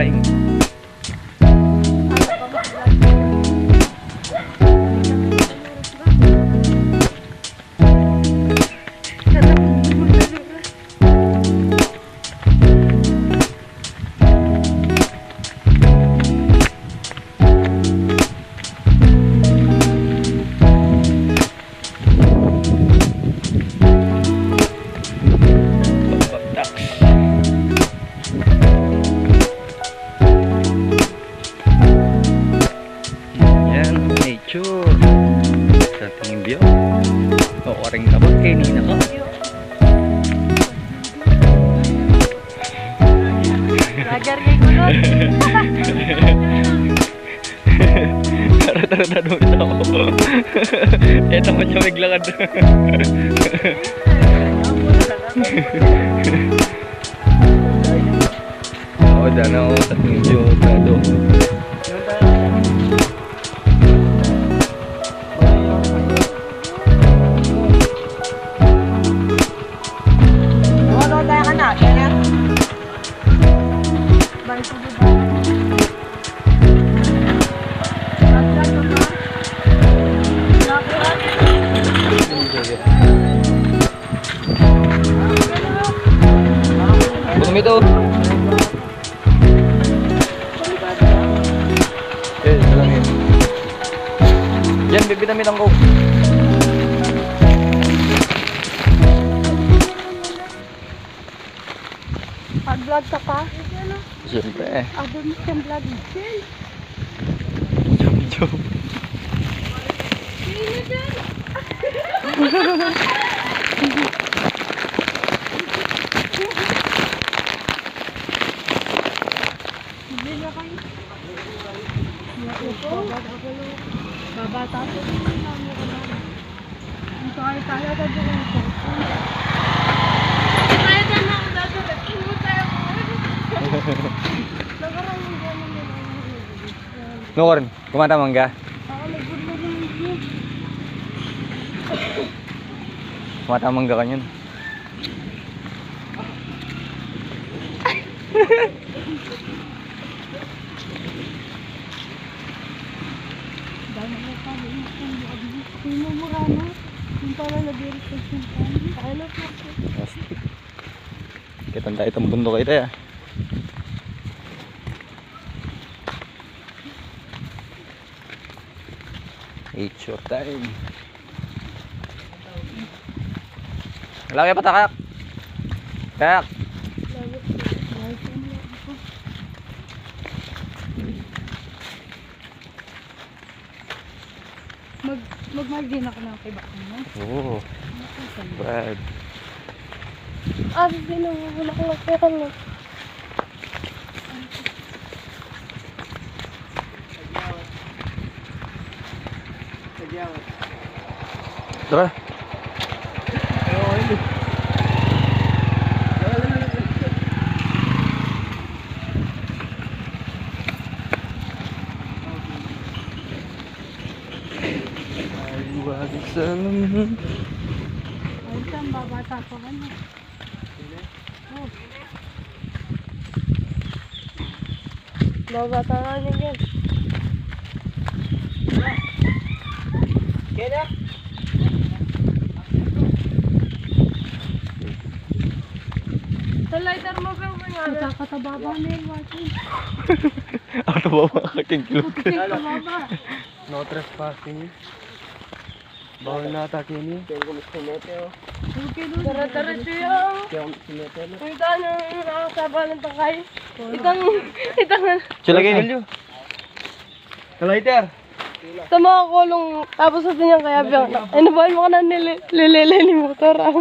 time. Sa tingin view o karing kapag kanina ko lagar kay kulot. tara doon ako. Eto mo siya maglakad. Oo, dyan ako sa tingin view Prado. Ito. Salang yun. Yan, bibinamit ang ko. Pag-vlog ka pa? Siyempre. Abang mo siyang vlog. Job. Sino dyan? Babata ko din namin ko na. Ito ay tayo ka dyan ang cellphone. Kaya dyan ako dati. Kinutay ako. Nagarang yung dyan ang nila. No, Korin. Kumata mangga. Oo, nagbulo ng yun. Kumata mangga ka yun. Dahil na kami yung mumura na. Yung pala nag-i-research yung kami. Kaya na po. Plastic. Kitang tayo itong bundok ito ya. It's your time. Wala kayo patakak. Kak. Mag-margin ako ng kay Bakang mo. Oo. Brad. Binawala ko lang pera mo. Tara. Ay, saan babata ko ka na. Oh. Babata ka niya yan. Kaya Sa lighter mo ba yung magkakatababa na yung watching? Ako na ba makaking kilog? Magkakatababa. no trespassing. Bawal na atake niyo. Kaya gumistinete o. Tara-tara siya. Kaya gumistinete na. Kita nyo nakasaba ng tangkay. Itang Chilagay niyo. Kalighter. sa mga kulong tapos sa niya kaya biyak na. Ano ba mo ka na nililili ni motor ah.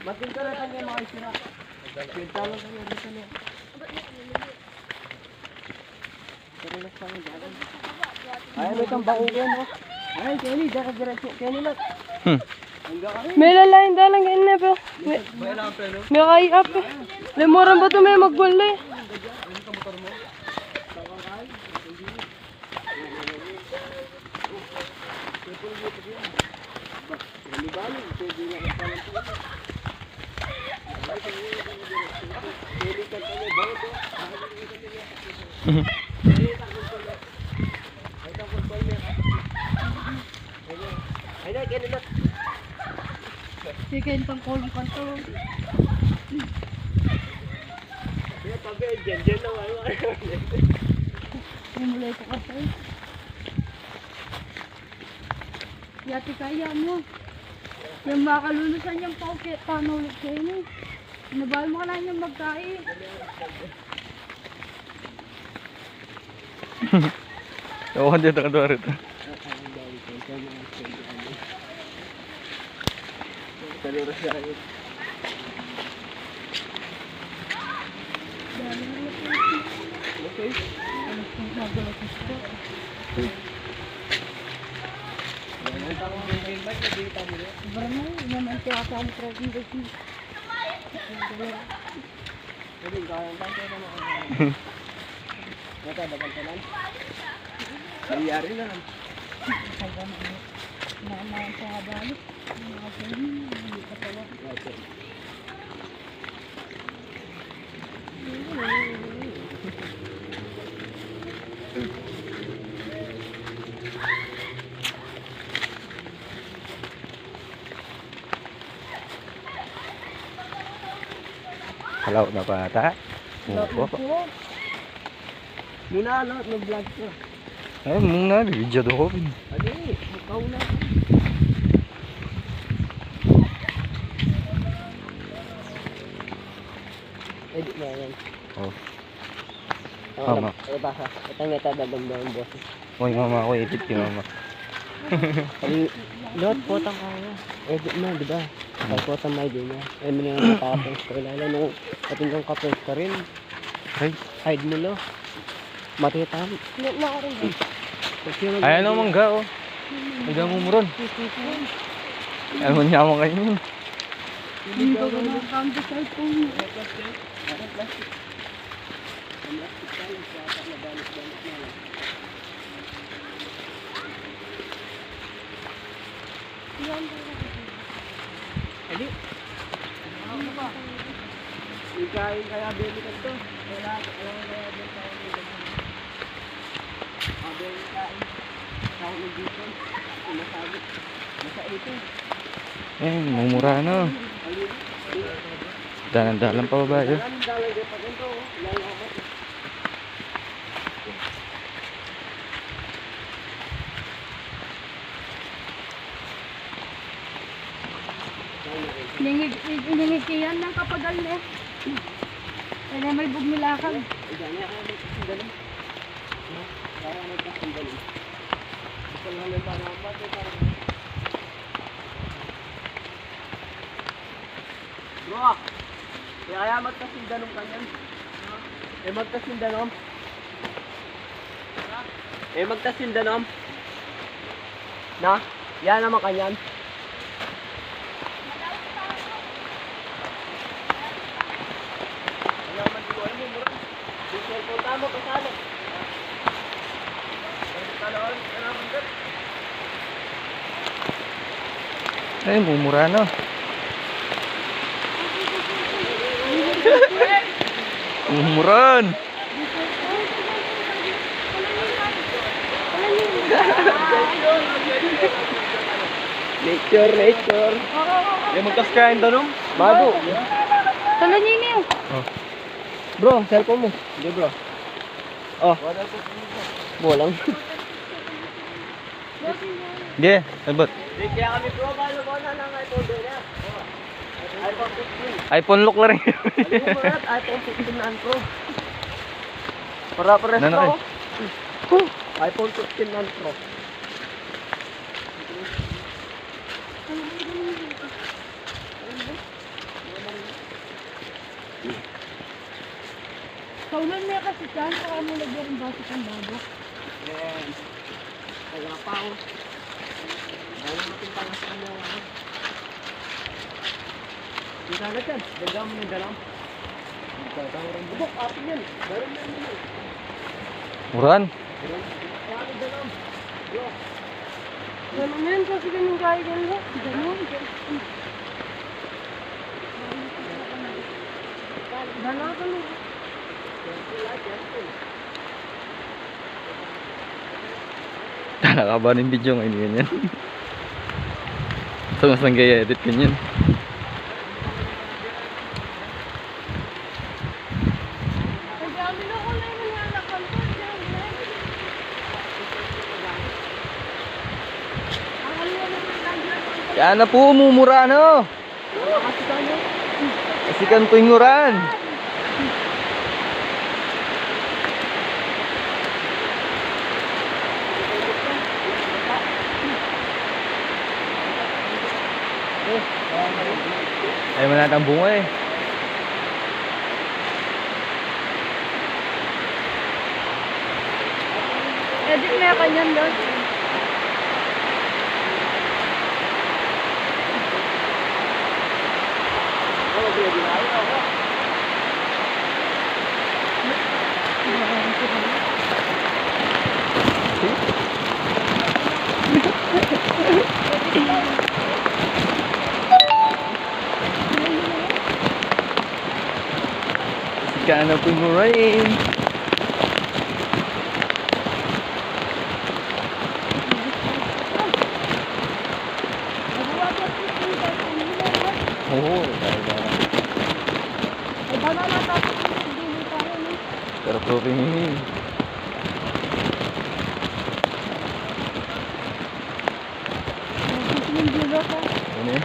Matin ka na tayo mga isira. Kwenta lang tayo dito na. Ay, may kang bakugan mo. Ay, Kenny, diretso. Kenny lang. Hanggang ka rin. May lalain dalang ganyan na ba? May lang pelo. May kaya up eh. Lemoran ba ito may magbala eh? Ay, na, Kenny lang. Sige, itong kulong kanto. Kaya tabi, dyan lang. Simulay ko kasi. Yati kaya mo. Yung makalulusan yung pauket, paano ulit kayo ni? Nabal mo ka lang yung magkain. Oo, dito ka doon rito. Talura siya. Okay. Sobrang na, naman kaya sa ang present kasi. Pwede, kaya lang tayo naman. Mata, bagal ka lang. Nangyari na lang. Na sa balik. Mga pwede, hindi ka pala. Hello na bata. Opo. Muna, nag-vlog ko. Ay, muna, video do ko. Ano eh, ikaw na. Edit na yan. Oh. Oo, Mama. Ito baka. Ito nga tadagam daw ang boss. Oy, mama ko, edit ki mama. Lot, potang kaya. Edit na, di ba? Kaya potang may din na. Ay, mo na yung nakapos ko. Lalo nung ating kang kapos ka rin. Ay, Hide mo lo. Matitam. Hindi na ako rin. ayan ang mangga oh. Mangga mo muron. Ayan mo niya mo kayo. Hindi ko na kampi sa ipong. Edi. Ano ba? Ikain kaya bili ka to. Wala kaya bili ka to. Bili kain. Ako ng dito. Masabi. Masa ito. Eh, mumura na. Dalan-dalan pa ba yun? Ang dalay pa ganito. Lalamat. Iningikiyan ng kapagal na eh. Kaya may bugmilakal. Iganya ka magkasindalim. Kaya magkasindalim. Gusto lang ng panampat. Bro, kaya magkasindalim kanyan. Magkasindalim. Magkasindalim. Na, yan naman kanyan. Tama ka sana. Ay, mumura na. Mumuran. Nature. Yung magkaskain tanong? Mado. Tala niyo niyo. Oh. Bro, cellphone mo. Hindi bro. Oh. Bolang. Sige, sabot. Kaya kami bro, balo ko na lang iPhone din na. iPhone 15. iPhone look lang rin. iPhone 15 na Pro. Para Nano bro. iPhone 15 na Pro. Kaulan niya kasi dyan, saka mo lagyan ng baso ng babo. Yes. Kaya pa ako. Yung kagat yan. Ganda mo yung dalam. Bubok, atin yan. Meron yan yun. Muran. Atin dalam. Ganun yan kasi ganun kaya ganun. Ganun. Ganun ka lang. Nakakaba ng video ngayon ganyan. So mas nanggaya edit ganyan. Ang dami na ko na yung nangalakan ko. Ang dami na. Ang alwa na yung nangalakan. Kaya na po umumura no. Kasikan po yung nguran. Ayaw mo natang bunga eh. Edit na yung kanyan doon. Kaya na po yung nguran. Oo, talaga. Ay, baka natapos yung dili tayo, no? Pero proving yun. Tapos yung dilo ko. Ano eh?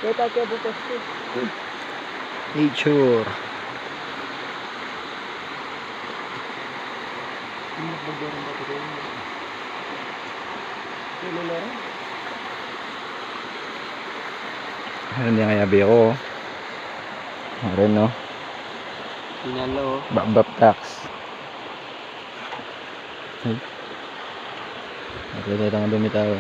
Kita kayo bukas ko. Nature. Hindi magbagarang ba ito? Ano meron? Ano niya kaya ko? Meron no? Pinalo. Bap tax. Ay. Nakita ang dumi tayo.